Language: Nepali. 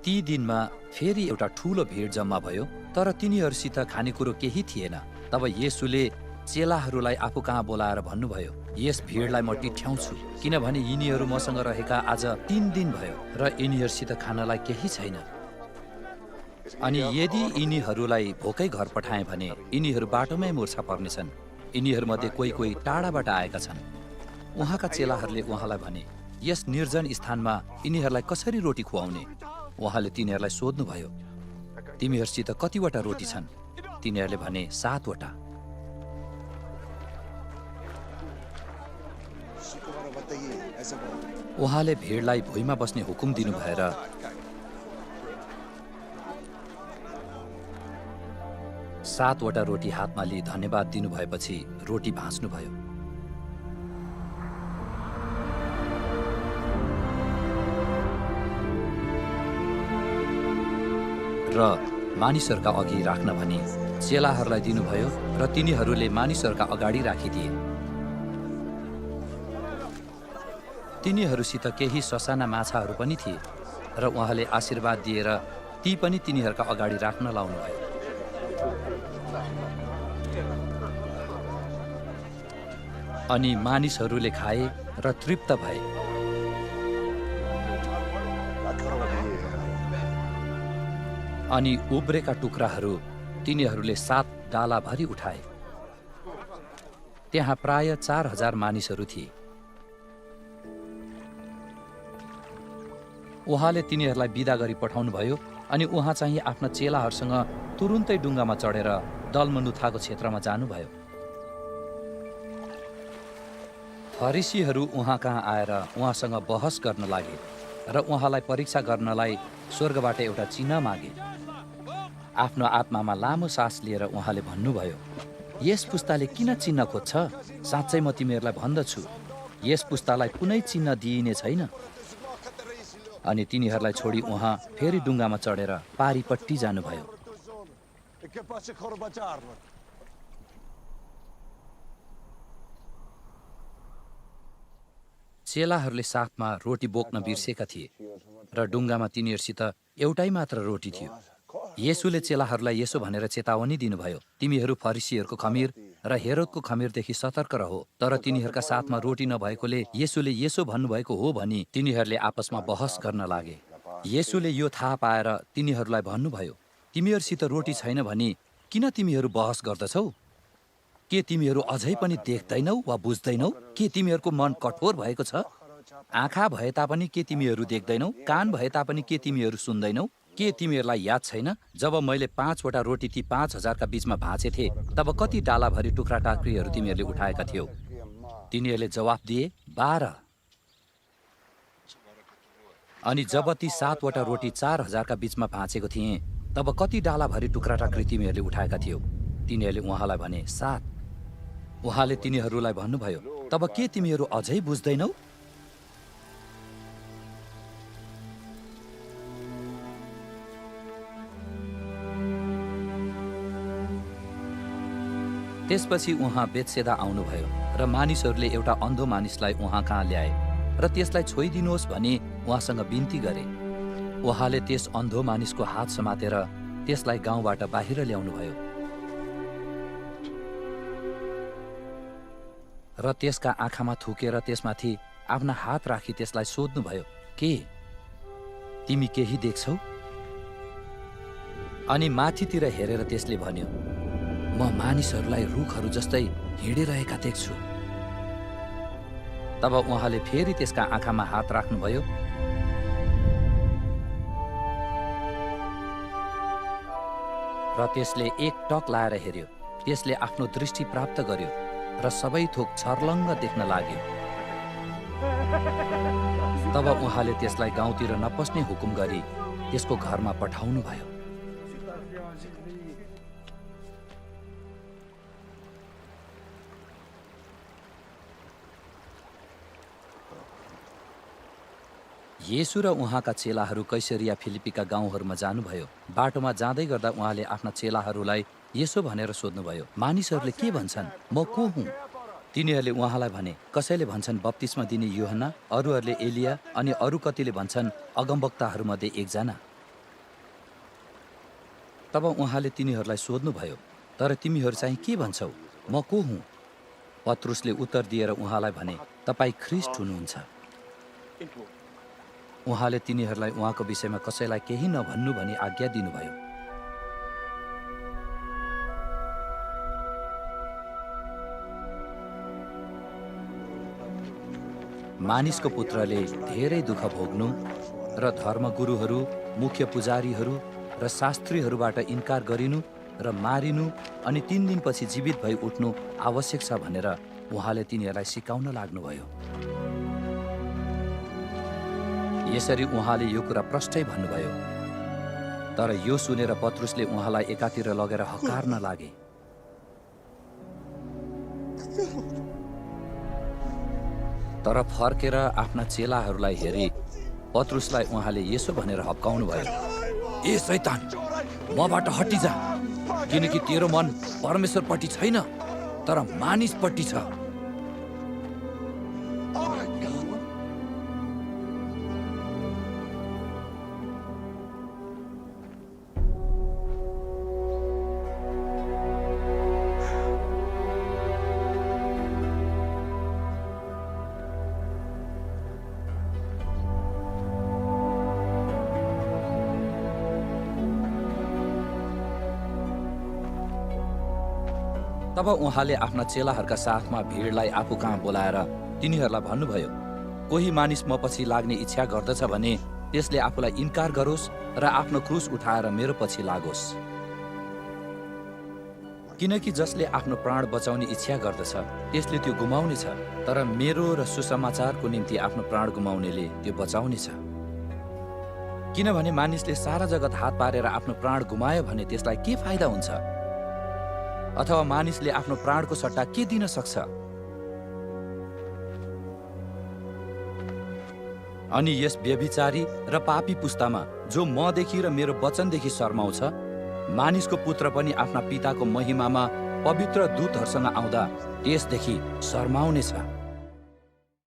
ती दिनमा फेरि एउटा ठूलो भिड जम्मा भयो, तर तिनीहरूसित खानेकुरो केही थिएन। तब येशूले चेलाहरूलाई आफू कहाँ बोलाएर भन्नुभयो, यस भिडलाई म टिठ्याउँछु, किनभने यिनीहरू मसँग रहेका आज 3 दिन भयो र यिनीहरूसित खानलाई केही छैन। अनि यदि यिनीहरूलाई भोकै घर पठाएँ भने यिनीहरू बाटोमै मुर्छा पर्नेछन्। यिनीहरूमध्ये कोही टाढाबाट आएका छन्। उहाँका चेलाहरूले उहाँलाई भने, यस निर्जन स्थानमा यिनीहरूलाई कसरी रोटी खुवाउने? उहाँले तिनीहरूलाई सोध्नुभयो, तिमीहरूसित कतिवटा रोटी छन्? तिनीहरूले भने 7 वटा। उहाँले भिडलाई भुइँमा बस्ने हुकुम दिनु भएर 7 वटा रोटी हातमा लिई धन्यवाद दिनु भएपछि रोटी भाँच्नुभयो। र मानिसहरूका अघि राख्न भनी चेलाहरूलाई दिनुभयो र तिनीहरूले मानिसहरूका अगाडि राखिदिए। तिनीहरूसित केही ससाना माछाहरू पनि थिए र उहाँले आशीर्वाद दिएर ती पनि तिनीहरूका अगाडि राख्न लाउनुभयो। अनि मानिसहरूले खाए र तृप्त भए। अनि उब्रेका टुक्राहरू तिनीहरूले 7 डालाभरि उठाए। त्यहाँ प्राय 4000 मानिसहरू थिए। उहाँले तिनीहरूलाई बिदा गरी पठाउनुभयो अनि उहाँ चाहिँ आफ्ना चेलाहरूसँग तुरुन्तै डुङ्गामा चढेर दलमनुथाको क्षेत्रमा जानुभयो। फरिसीहरू उहाँ कहाँ आएर उहाँसँग बहस गर्न लागे र उहाँलाई परीक्षा गर्नलाई स्वर्गबाट एउटा चिन्ह मागे। आफ्नो आत्मामा लामो सास लिएर उहाँले भन्नुभयो, यस पुस्ताले किन चिन्ह खोज्छ? साँच्चै म तिमीहरूलाई भन्दछु, यस पुस्तालाई कुनै चिन्ह दिइने छैन। अनि तिनीहरूलाई छोडी उहाँ फेरि डुङ्गामा चढेर पारिपट्टि जानुभयो। चेलाहरूले साथमा रोटी बोक्न बिर्सेका थिए र डुङ्गामा तिनीहरूसित एउटै मात्र रोटी थियो। येशूले चेलाहरूलाई यसो भनेर चेतावनी दिनुभयो, तिमीहरू फरिसीहरूको खमीर र हेरोदको खमीरदेखि सतर्क रहो। तर तिनीहरूका साथमा रोटी नभएकोले येशूले यसो भन्नुभएको हो भनी तिनीहरूले आपसमा बहस गर्न लागे। येशूले यो थाहा पाएर तिनीहरूलाई भन्नुभयो, तिमीहरूसित रोटी छैन भनी किन तिमीहरू बहस गर्दछौ? के तिमीहरू अझै पनि देख्दैनौ वा बुझ्दैनौ? के तिमीहरूको मन कठोर भएको छ? आँखा भए तापनि के तिमीहरू देख्दैनौ? कान भए तापनि के तिमीहरू सुन्दैनौ? के तिमीहरूलाई याद छैन जब मैले 5 वटा रोटी ती 5000 का बीचमा भाँचेथे, तब कति डालाभरि टुक्रा टाक्रीहरू तिमीहरूले उठाएका थियौ? तिनीहरूले जवाफ दिए, 12। अनि जब ती 7 वटा रोटी 4000 का बीचमा भाँचेको थिएँ, तब कति डालाभरि टुक्रा टाक्री तिमीहरूले उठाएका थियौ? तिनीहरूले उहाँलाई भने, 7। उहाँले तिनीहरूलाई भन्नुभयो, तब के तिमीहरू अझै बुझ्दैनौ? त्यसपछि उहाँ बेतसेदा आउनुभयो र मानिसहरूले एउटा अन्धो मानिसलाई उहाँ कहाँ ल्याए र त्यसलाई छोइदिनुहोस् भनी उहाँसँग बिन्ती गरे। उहाँले त्यस अन्धो मानिसको हात समातेर त्यसलाई गाउँबाट बाहिर ल्याउनुभयो र त्यसका आँखामा थुकेर त्यसमाथि आफ्ना हात राखी त्यसलाई सोध्नुभयो, के तिमी केही देख्छौ? अनि माथितिर हेरेर त्यसले भन्यो, म मानिसहरूलाई रुखहरू जस्तै हिँडिरहेका देख्छु। तब उहाँले फेरि त्यसका आँखामा हात राख्नुभयो र त्यसले एक टक लाएर हेर्यो। त्यसले आफ्नो दृष्टि प्राप्त गर्यो र सबै थोक छर्लङ्ग देख्न लाग्यो। तब उहाँले त्यसलाई गाउँतिर नपस्ने हुकुम गरी त्यसको घरमा पठाउनुभयो। येशू र उहाँका चेलाहरू कैसरिया फिलिपीका गाउँहरूमा जानुभयो। बाटोमा जाँदै गर्दा उहाँले आफ्ना चेलाहरूलाई यसो भनेर सोध्नुभयो, मानिसहरूले के भन्छन्, म को हुँ? तिनीहरूले उहाँलाई भने, कसैले भन्छन् बप्तिस्मा दिने यूहन्ना, अरूहरूले एलिया अनि अरू कतिले भन्छन् अगमवक्ताहरूमध्ये एकजना। तब उहाँले तिनीहरूलाई सोध्नुभयो, तर तिमीहरू चाहिँ के भन्छौ, म को हुँ? पत्रुसले उत्तर दिएर उहाँलाई भने, तपाईँ ख्रिस्ट हुनुहुन्छ। उहाँले तिनीहरूलाई उहाँको विषयमा कसैलाई केही नभन्नु भनी आज्ञा दिनुभयो। मानिसको पुत्रले धेरै दुःख भोग्नु र धर्मगुरुहरू, मुख्य पुजारीहरू र शास्त्रीहरूबाट इन्कार गरिनु र मारिनु अनि 3 दिनपछि जीवित भई उठ्नु आवश्यक छ भनेर उहाँले तिनीहरूलाई सिकाउन लाग्नुभयो। यसरी उहाँले यो कुरा प्रष्टै भन्नुभयो। तर यो सुनेर पत्रुसले उहाँलाई एकातिर लगेर हकार्न लागे। तर फर्केर आफ्ना चेलाहरूलाई हेरी पत्रुसलाई उहाँले यसो भनेर हप्काउनु भयो, ए शैतान, मबाट हटिजा, किनकि तेरो मन परमेश्वरपट्टि छैन तर मानिसपट्टि छ। तब उहाँले आफ्ना चेलाहरूका साथमा भिडलाई आफू कहाँ बोलाएर तिनीहरूलाई भन्नुभयो, कोही मानिस म पछि लाग्ने इच्छा गर्दछ भने त्यसले आफूलाई इन्कार गरोस् र आफ्नो क्रुस उठाएर मेरो पछि लागोस्। किनकि जसले आफ्नो प्राण बचाउने इच्छा गर्दछ त्यसले त्यो गुमाउनेछ, तर मेरो र सुसमाचारको निम्ति आफ्नो प्राण गुमाउनेले त्यो बचाउनेछ। किनभने मानिसले सारा जगत हात पारेर आफ्नो प्राण गुमायो भने त्यसलाई के फाइदा हुन्छ? अथवा मानिसले आफ्नो प्राणको सट्टा के दिन सक्छ? अनि यस व्यभिचारी र पापी पुस्तामा जो मदेखि र मेरो वचनदेखि शर्माउँछ, मानिसको पुत्र पनि आफ्ना पिताको महिमामा पवित्र दूतहरूसँग आउँदा त्यसदेखि शर्माउनेछ।